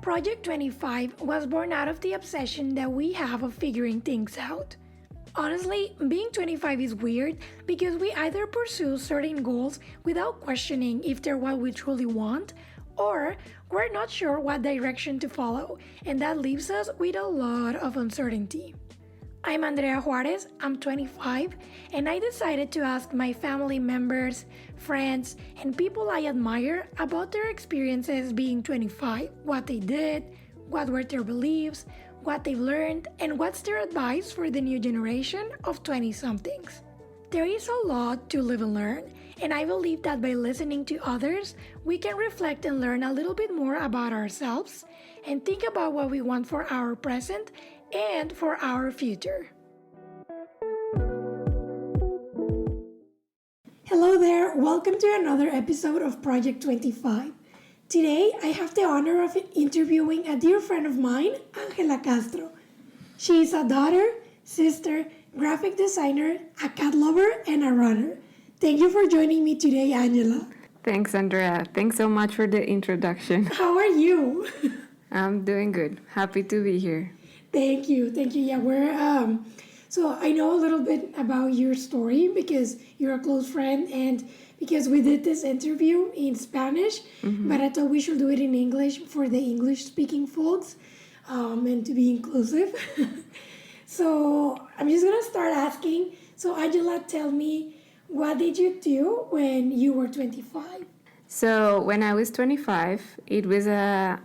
Project 25 was born out of the obsession that we have of figuring things out. Honestly, being 25 is weird because we either pursue certain goals without questioning if they're what we truly want, or we're not sure what direction to follow, and that leaves us with a lot of uncertainty. I'm Andrea Juarez, I'm 25, and I decided to ask my family members, friends, and people I admire about their experiences being 25, what they did, what were their beliefs, what they've learned, and what's their advice for the new generation of 20-somethings. There is a lot to live and learn, and I believe that by listening to others, we can reflect and learn a little bit more about ourselves and think about what we want for our present and for our future. Hello there, welcome to another episode of Project 25. Today, I have the honor of interviewing a dear friend of mine, Angela Castro. She is a daughter, sister, graphic designer, a cat lover, and a runner. Thank you for joining me today, Angela. Thanks, Andrea. Thanks so much for the introduction. How are you? I'm doing good. Happy to be here. Thank you. Yeah, so I know a little bit about your story because you're a close friend and because we did this interview in Spanish, but I thought we should do it in English for the English-speaking folks and to be inclusive. So I'm just going to start asking. So Angela, tell me, what did you do when you were 25? So when I was 25, it was a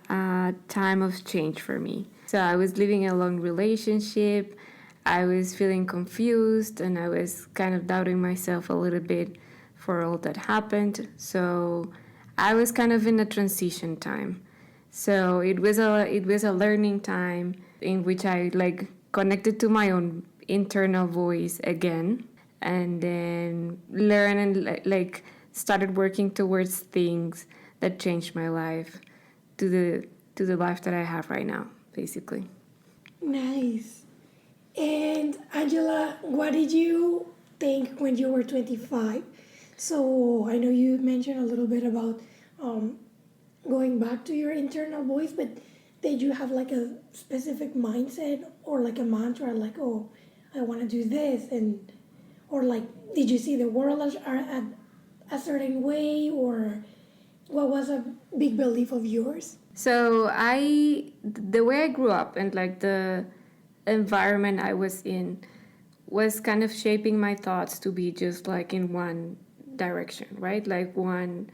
time of change for me. So I was living a long relationship. I was feeling confused and I was kind of doubting myself a little bit for all that happened. So I was kind of in a transition time. So it was a learning time in which I connected to my own internal voice again, and then learn and started working towards things that changed my life to the life that I have right now, basically. Nice. And Angela, what did you think when you were 25? So I know you mentioned a little bit about going back to your internal voice, but did you have like a specific mindset or like a mantra, like, oh, I want to do this, or like, did you see the world as a certain way, or what was a big belief of yours? So the way I grew up and the environment I was in was kind of shaping my thoughts to be just like in one direction, right? Like one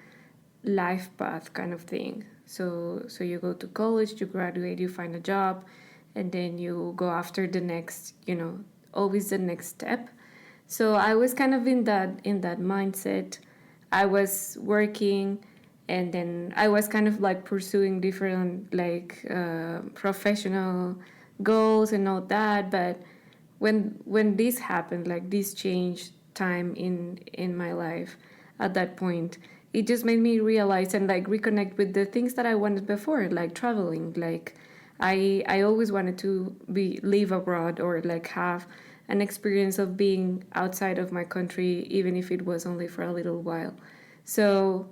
life path kind of thing. So you go to college, you graduate, you find a job, and then you go after the next, always the next step. So I was kind of in that mindset. I was working, and then I was kind of pursuing different professional goals and all that. But when this happened, this change time in my life at that point, it just made me realize and reconnect with the things that I wanted before, like traveling. I always wanted to live abroad or have an experience of being outside of my country, even if it was only for a little while. So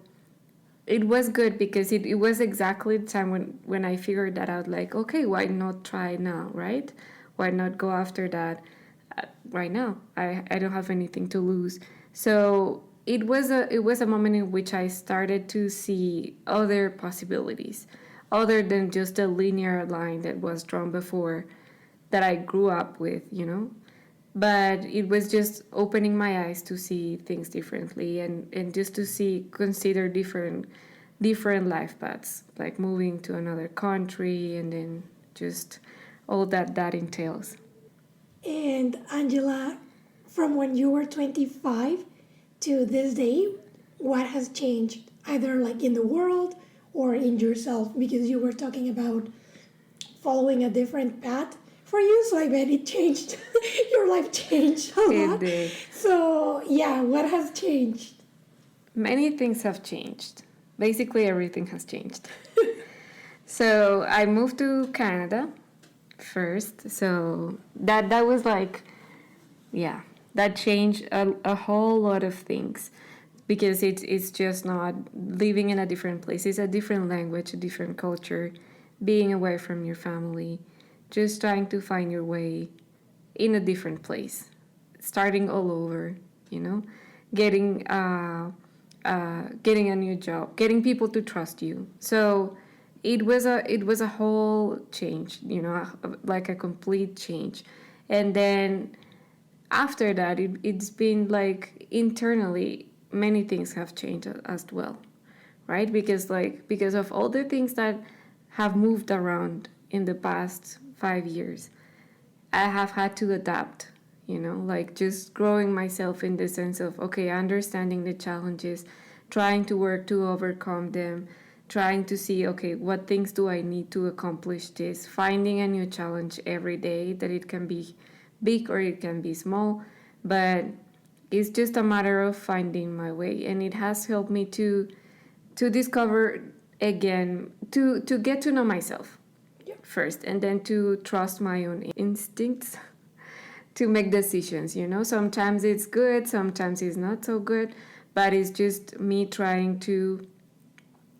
it was good because it was exactly the time when I figured that out, okay, why not try now, right? Why not go after that right now? I don't have anything to lose. So it was a moment in which I started to see other possibilities, other than just a linear line that was drawn before that I grew up with, But it was just opening my eyes to see things differently and just to consider different life paths, like moving to another country and then just all that entails. And Angela, from when you were 25 to this day, what has changed, either in the world or in yourself? Because you were talking about following a different path for you, so I bet it changed. Your life changed a lot. It did. So yeah, what has changed? Many things have changed. Basically, everything has changed. So I moved to Canada first. So that was that changed a whole lot of things, because it's just not living in a different place. It's a different language, a different culture, being away from your family, just trying to find your way in a different place, starting all over, you know, getting getting a new job, getting people to trust you. So it was a whole change, you know, like a complete change. And then after that, it's been like internally many things have changed as well, right? Because of all the things that have moved around in the past 5 years, I have had to adapt, you know, like just growing myself in the sense of, okay, understanding the challenges, trying to work to overcome them, trying to see, okay, what things do I need to accomplish this, finding a new challenge every day, that it can be big or it can be small, but it's just a matter of finding my way. And it has helped me to discover again, to get to know myself first, and then to trust my own instincts to make decisions, you know. Sometimes it's good, sometimes it's not so good, but it's just me trying to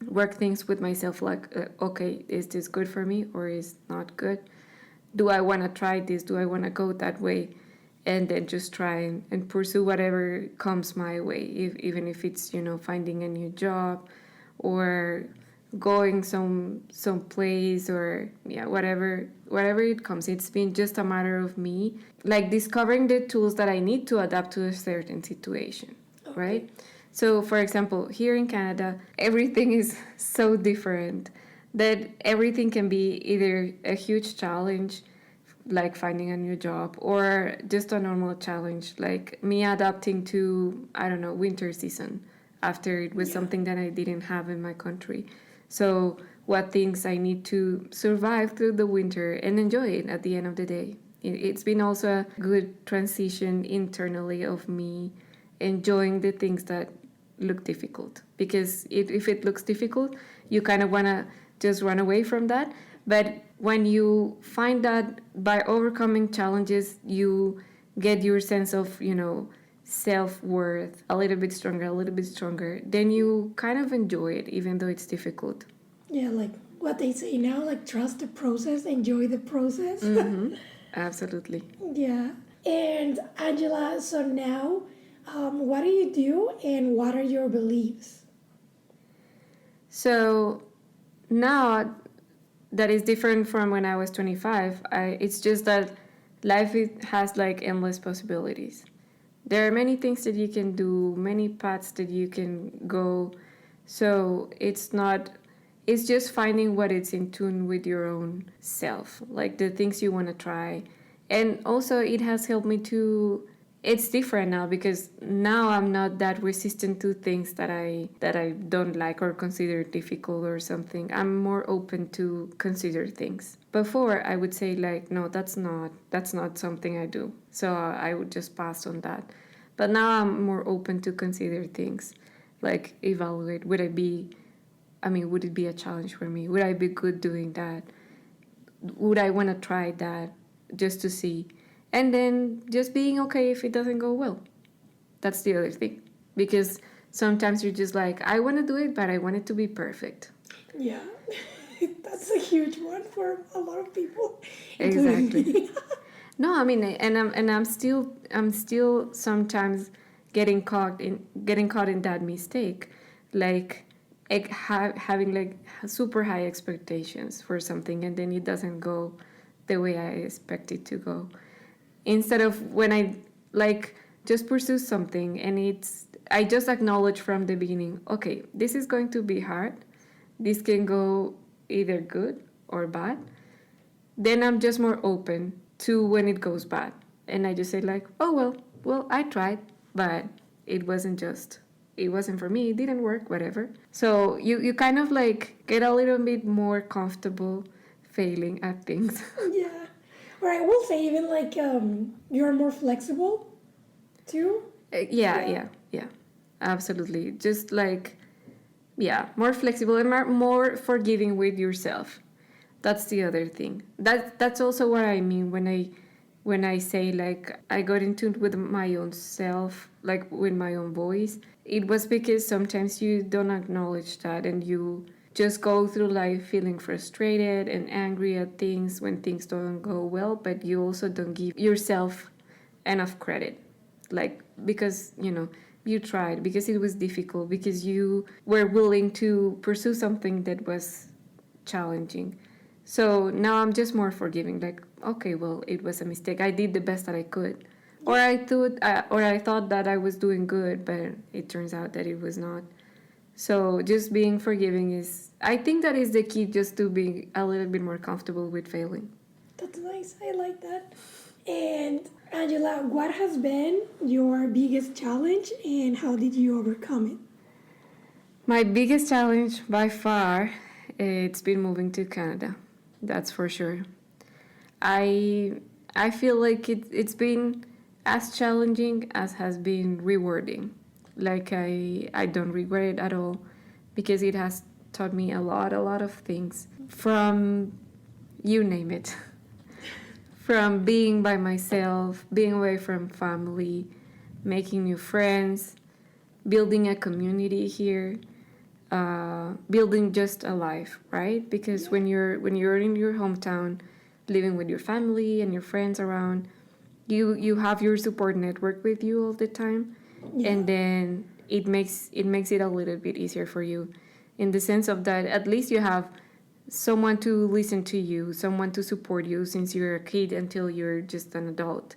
work things with myself, like okay, is this good for me or is not good? Do I want to try this? Do I want to go that way? And then just try and pursue whatever comes my way, even if it's, you know, finding a new job or going some place, or yeah, whatever it comes. It's been just a matter of me like discovering the tools that I need to adapt to a certain situation. Okay. Right? So for example, here in Canada, everything is so different that everything can be either a huge challenge, like finding a new job, or just a normal challenge, like me adapting to, I don't know, winter season, after it was something that I didn't have in my country. So what things I need to survive through the winter and enjoy it at the end of the day. It's been also a good transition internally of me enjoying the things that look difficult, because if it looks difficult, you kind of want to just run away from that. But when you find that by overcoming challenges, you get your sense of, you know, self-worth a little bit stronger, then you kind of enjoy it even though it's difficult. Yeah, like what they say now, like trust the process, enjoy the process. Mm-hmm. Absolutely. Yeah. And Angela, so now, what do you do and what are your beliefs? So now that is different from when I was 25. It's just that life has like endless possibilities. There are many things that you can do, many paths that you can go. So it's just finding what is in tune with your own self, like the things you want to try. And also it has helped me to, it's different now, because now I'm not that resistant to things that I don't like or consider difficult or something. I'm more open to consider things. Before I would say like, no, that's not something I do. So I would just pass on that. But now I'm more open to consider things, like evaluate, would it be a challenge for me? Would I be good doing that? Would I want to try that just to see? And then just being okay if it doesn't go well. That's the other thing. Because sometimes you're just like, I want to do it, but I want it to be perfect. Yeah, that's a huge one for a lot of people. Exactly. No, I mean, and I'm still sometimes getting caught in that mistake, like having like super high expectations for something, and then it doesn't go the way I expect it to go. Instead of when I like just pursue something and I just acknowledge from the beginning, okay, this is going to be hard, this can go either good or bad, then I'm just more open to when it goes bad. And I just say like, oh well I tried, but it wasn't for me, it didn't work, whatever. So you kind of like get a little bit more comfortable failing at things. Yeah. Or I will say even like you're more flexible too. Yeah, absolutely. Just like, yeah, more flexible and more forgiving with yourself. That's the other thing. That's also what I mean when I say like I got in tune with my own self, like with my own voice. It was because sometimes you don't acknowledge that, and just go through life feeling frustrated and angry at things when things don't go well, but you also don't give yourself enough credit. Like, because, you tried, because it was difficult, because you were willing to pursue something that was challenging. So now I'm just more forgiving. Like, okay, well, it was a mistake. I did the best that I could, or I thought that I was doing good, but it turns out that it was not. So just being forgiving is, I think that is the key, just to be a little bit more comfortable with failing. That's nice. I like that. And Angela, what has been your biggest challenge and how did you overcome it? My biggest challenge by far, it's been moving to Canada. That's for sure. I I feel like it's been as challenging as has been rewarding. Like I don't regret it at all, because it has taught me a lot of things, from you name it. From being by myself, being away from family, making new friends, building a community here, building just a life, right? Because when you're in your hometown, living with your family and your friends around, you have your support network with you all the time, and then it makes it a little bit easier for you, in the sense of that at least you have someone to listen to you, someone to support you since you're a kid until you're just an adult.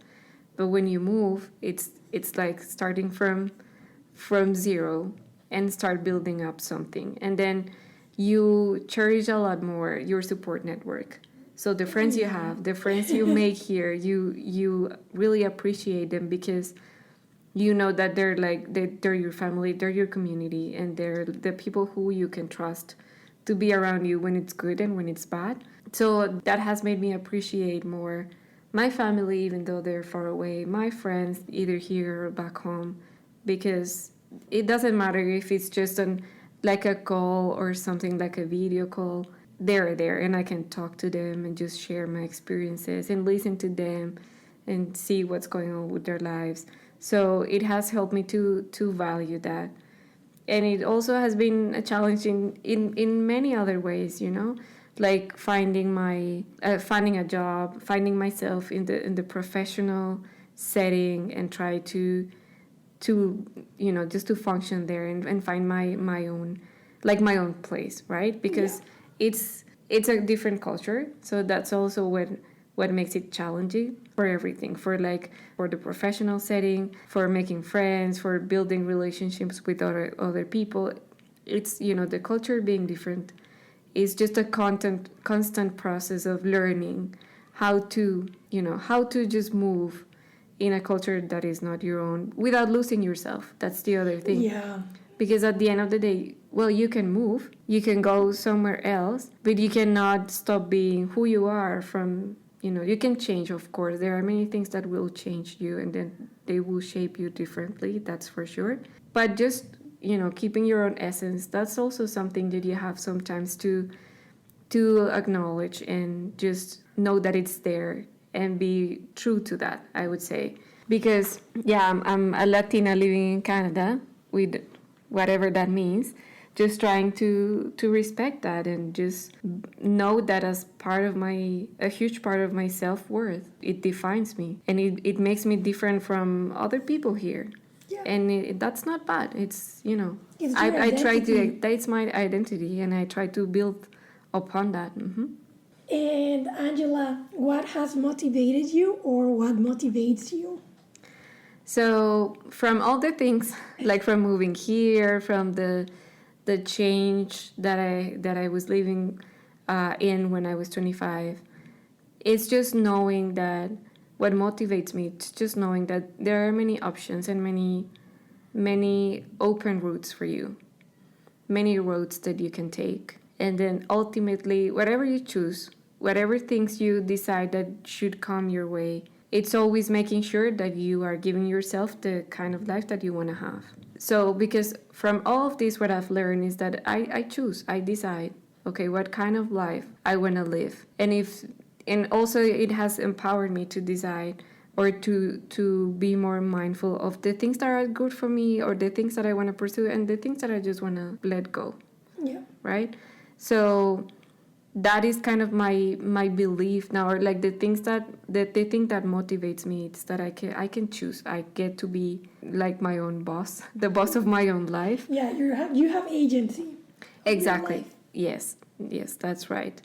But when you move, it's like starting from zero and start building up something. And then you cherish a lot more your support network. So the friends you have, the friends you make here, you really appreciate them, because you know that they're your family, they're your community, and they're the people who you can trust to be around you when it's good and when it's bad. So that has made me appreciate more my family, even though they're far away, my friends, either here or back home, because it doesn't matter if it's just like a call or something, like a video call. They're there, and I can talk to them and just share my experiences and listen to them and see what's going on with their lives. So it has helped me to value that. And it also has been a challenge in many other ways, like finding a job, finding myself in the professional setting, and try to just to function there, and find my own, like my own place, right? Because it's a different culture, so that's also what makes it challenging for everything, for the professional setting, for making friends, for building relationships with other people. It's, the culture being different is just a constant process of learning how to just move in a culture that is not your own, without losing yourself. That's the other thing. Yeah. Because at the end of the day, well, you can move, you can go somewhere else, but you cannot stop being who you are. You can change, of course. There are many things that will change you, and then they will shape you differently, that's for sure. But just, keeping your own essence, that's also something that you have sometimes to acknowledge, and just know that it's there, and be true to that, I would say. Because, yeah, I'm a Latina living in Canada, with whatever that means, just trying to respect that, and just know that as a huge part of my self-worth. It defines me, and it makes me different from other people here. Yeah. And that's not bad. It's, It's your I try identity. that's my identity, and I try to build upon that. And Angela, what has motivated you or what motivates you? So from all the things, like from moving here, from the change that I was living in when I was 25, it's just knowing that what motivates me. It's just knowing that there are many options and many open routes for you, many roads that you can take, and then ultimately, whatever you choose, whatever things you decide that should come your way, it's always making sure that you are giving yourself the kind of life that you want to have. So, because from all of this, what I've learned is that I choose, I decide, okay, what kind of life I want to live. And also it has empowered me to decide, or to be more mindful of the things that are good for me, or the things that I want to pursue, and the things that I just want to let go, Yeah. right? So that is kind of my belief now, or like the things that the thing that motivates me. It's that I can choose. I get to be like my own boss, the boss of my own life. Yeah, you have agency of your Exactly. life. Yes, that's right.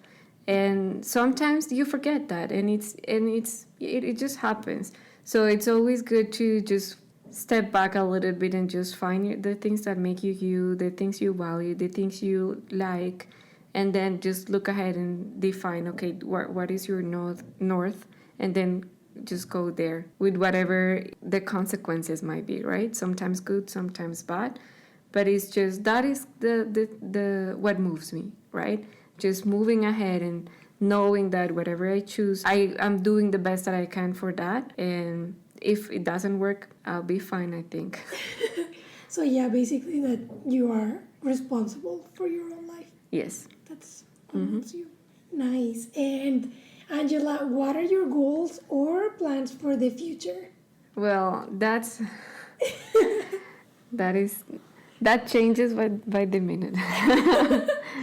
And sometimes you forget that, and it just happens. So it's always good to just step back a little bit and just find the things that make you you, the things you value, the things you like, and then just look ahead and define, okay, what is your north, and then just go there with whatever the consequences might be, right? Sometimes good, sometimes bad, but it's just that is the what moves me, right? Just moving ahead and knowing that whatever I choose, I'm doing the best that I can for that, and if it doesn't work, I'll be fine, I think. So yeah, basically that you are responsible for your own life. Yes. That's what makes you nice. And Angela, what are your goals or plans for the future? Well, that changes by the minute.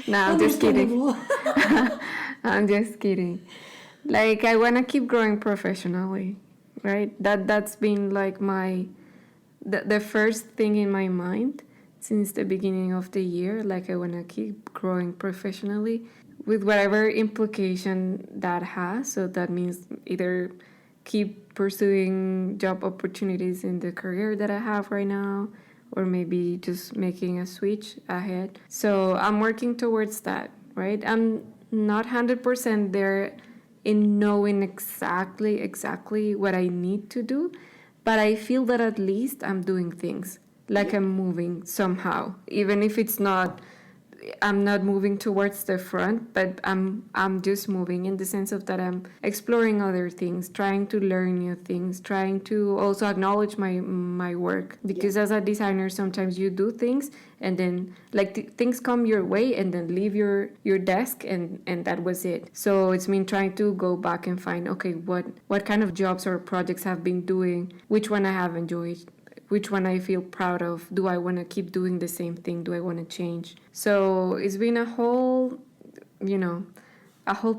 No, I'm just kidding. Understandable. I'm just kidding. Like, I want to keep growing professionally, right? That's been like the first thing in my mind since the beginning of the year. Like, I want to keep growing professionally with whatever implication that has. So that means either keep pursuing job opportunities in the career that I have right now, or maybe just making a switch ahead. So I'm working towards that, right? I'm not 100% there in knowing exactly what I need to do, but I feel that at least I'm doing things, like I'm moving somehow, even if I'm not moving towards the front, but I'm just moving in the sense of that I'm exploring other things, trying to learn new things, trying to also acknowledge my work, because as a designer sometimes you do things and then like things come your way and then leave your desk, and that was it. So it's been trying to go back and find, okay, what kind of jobs or projects I've been doing, which one I have enjoyed, which one I feel proud of. Do I want to keep doing the same thing? Do I want to change? So it's been a whole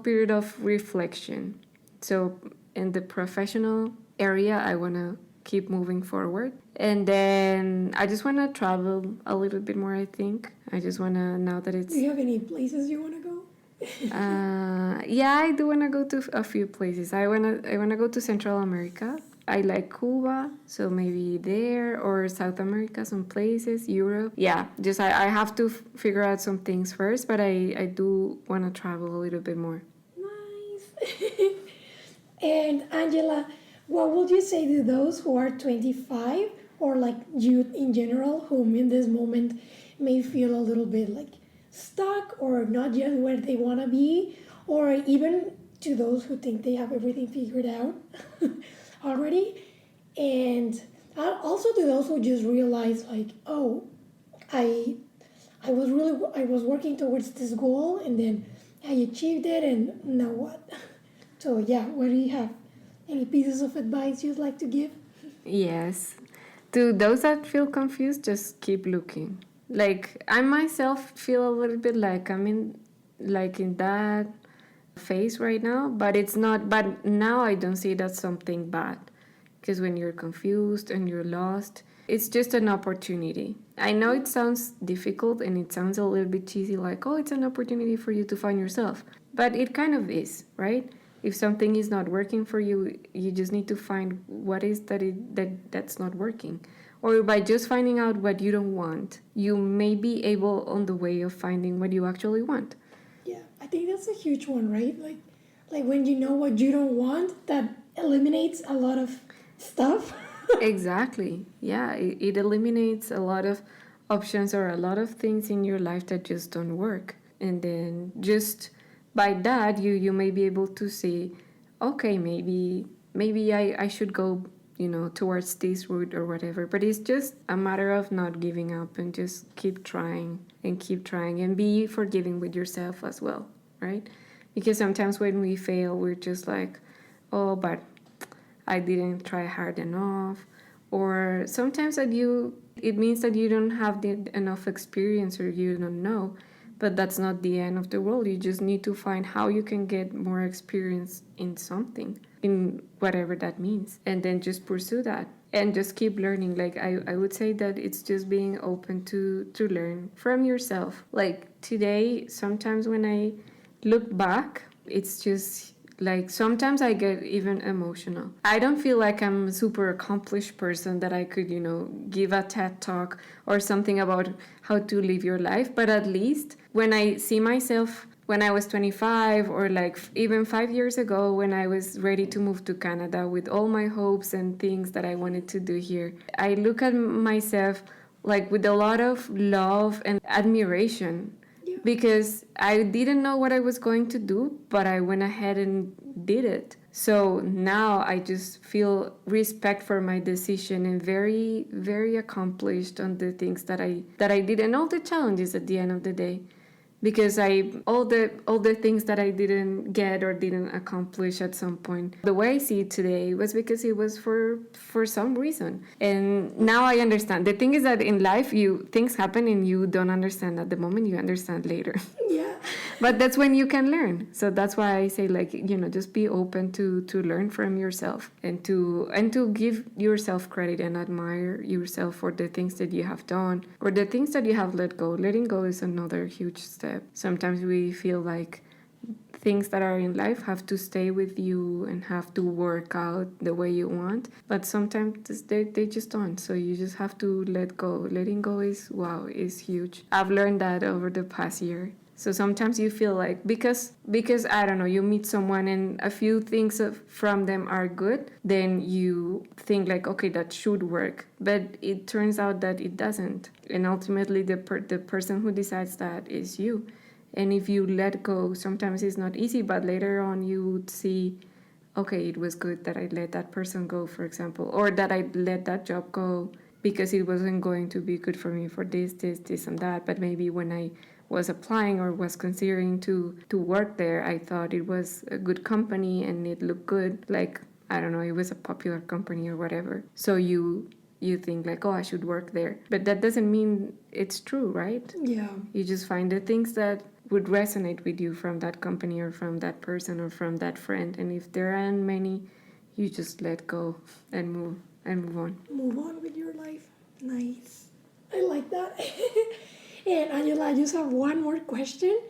period of reflection. So in the professional area, I want to keep moving forward. And then I just want to travel a little bit more, I think. I just want to, now that it's... Do you have any places you want to go? Yeah, I do want to go to a few places. I wanna go to Central America. I like Cuba, so maybe there, or South America, some places, Europe. Yeah, just I have to figure out some things first, but I do want to travel a little bit more. Nice. And Angela, what would you say to those who are 25 or like youth in general, whom in this moment may feel a little bit like stuck or not yet where they want to be, or even to those who think they have everything figured out already, and also to those who just realize like, oh, I I was working towards this goal and then I achieved it, and now what? So yeah, what do you have? Any pieces of advice you'd like to give? Yes. To those that feel confused, just keep looking. Like, I myself feel a little bit like I'm in that phase right now, but it's not, but now I don't see that something bad. Because when you're confused and you're lost, it's just an opportunity. I know it sounds difficult and it sounds a little bit cheesy, like, oh, it's an opportunity for you to find yourself. But it kind of is, right? If something is not working for you, you just need to find what is that's not working. Or by just finding out what you don't want, you may be able on the way of finding what you actually want. Yeah, I think that's a huge one, right? Like when you know what you don't want, that eliminates a lot of stuff. Exactly. Yeah, it eliminates a lot of options or a lot of things in your life that just don't work. And then just by that, you may be able to see, okay, maybe I should go, towards this route or whatever. But it's just a matter of not giving up and just keep trying and be forgiving with yourself as well, right? Because sometimes when we fail, we're just like, oh, but I didn't try hard enough. Or sometimes it means that you don't have enough experience or you don't know. But that's not the end of the world. You just need to find how you can get more experience in something, in whatever that means, and then just pursue that and just keep learning. Like I would say that it's just being open to learn from yourself. Like today, sometimes when I look back, it's just like sometimes I get even emotional. I don't feel like I'm a super accomplished person that I could, give a TED talk or something about how to live your life. But at least when I see myself when I was 25 or like even 5 years ago when I was ready to move to Canada with all my hopes and things that I wanted to do here, I look at myself like with a lot of love and admiration because I didn't know what I was going to do, but I went ahead and did it. So now I just feel respect for my decision and very, very accomplished on the things that I did and all the challenges at the end of the day. Because all the things that I didn't get or didn't accomplish at some point, the way I see it today was because it was for some reason. And now I understand. The thing is that in life, things happen and you don't understand at the moment. You understand later. Yeah. But that's when you can learn. So that's why I say, like, just be open to learn from yourself and to give yourself credit and admire yourself for the things that you have done or the things that you have let go. Letting go is another huge step. Sometimes we feel like things that are in life have to stay with you and have to work out the way you want, but sometimes they just don't. So you just have to let go. Letting go is huge. I've learned that over the past year. So sometimes you feel like because I don't know, you meet someone and a few things from them are good, then you think like, okay, that should work. But it turns out that it doesn't. And ultimately the person who decides that is you. And if you let go, sometimes it's not easy, but later on you would see, okay, it was good that I let that person go, for example, or that I let that job go because it wasn't going to be good for me for this, and that. But maybe when I was applying or was considering to work there, I thought it was a good company and it looked good. Like, I don't know, it was a popular company or whatever. So you think like, oh, I should work there. But that doesn't mean it's true, right? Yeah. You just find the things that would resonate with you from that company or from that person or from that friend. And if there aren't many, you just let go and move on. Move on with your life. Nice. I like that. And Angela, I just have one more question.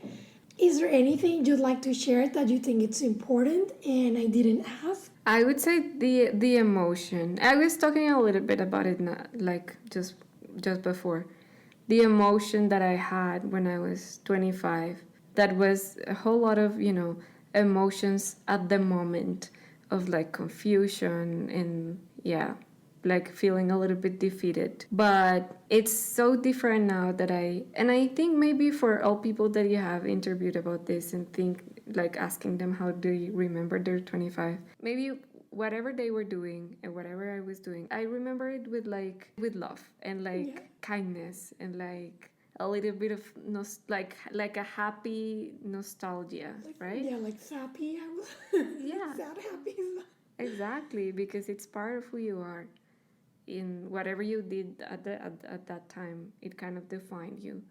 Is there anything you'd like to share that you think it's important and I didn't ask? I would say the emotion. I was talking a little bit about it, like just before. The emotion that I had when I was 25. That was a whole lot of, emotions at the moment of like confusion and like feeling a little bit defeated. But it's so different now that I think maybe for all people that you have interviewed about this and think like asking them how do you remember their 25, maybe whatever they were doing and whatever I was doing, I remember it with love and kindness and like a little bit of like a happy nostalgia, right? Yeah, like sappy. Yeah. Sad happy. Exactly, because it's part of who you are. In whatever you did at that time, it kind of defined you.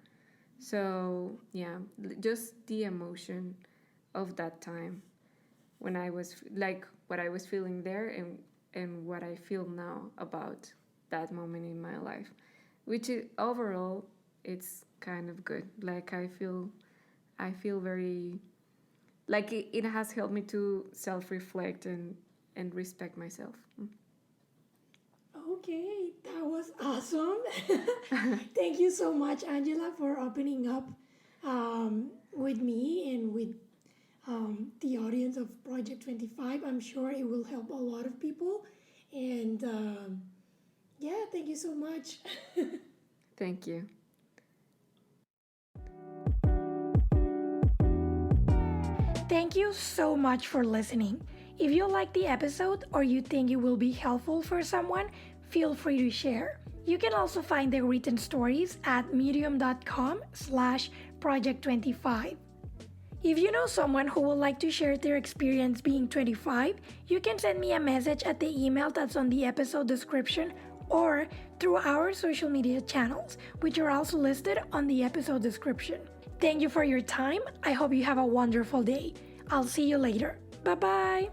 So yeah, just the emotion of that time when I was like what I was feeling there and what I feel now about that moment in my life, which is overall it's kind of good. Like I feel very like it has helped me to self-reflect and respect myself. Okay, that was awesome. Thank you so much, Angela, for opening up with me and with the audience of Project 25. I'm sure it will help a lot of people. And yeah, thank you so much. Thank you. Thank you so much for listening. If you like the episode or you think it will be helpful for someone, feel free to share. You can also find the written stories at medium.com/project25. If you know someone who would like to share their experience being 25, you can send me a message at the email that's on the episode description or through our social media channels, which are also listed on the episode description. Thank you for your time. I hope you have a wonderful day. I'll see you later. Bye bye.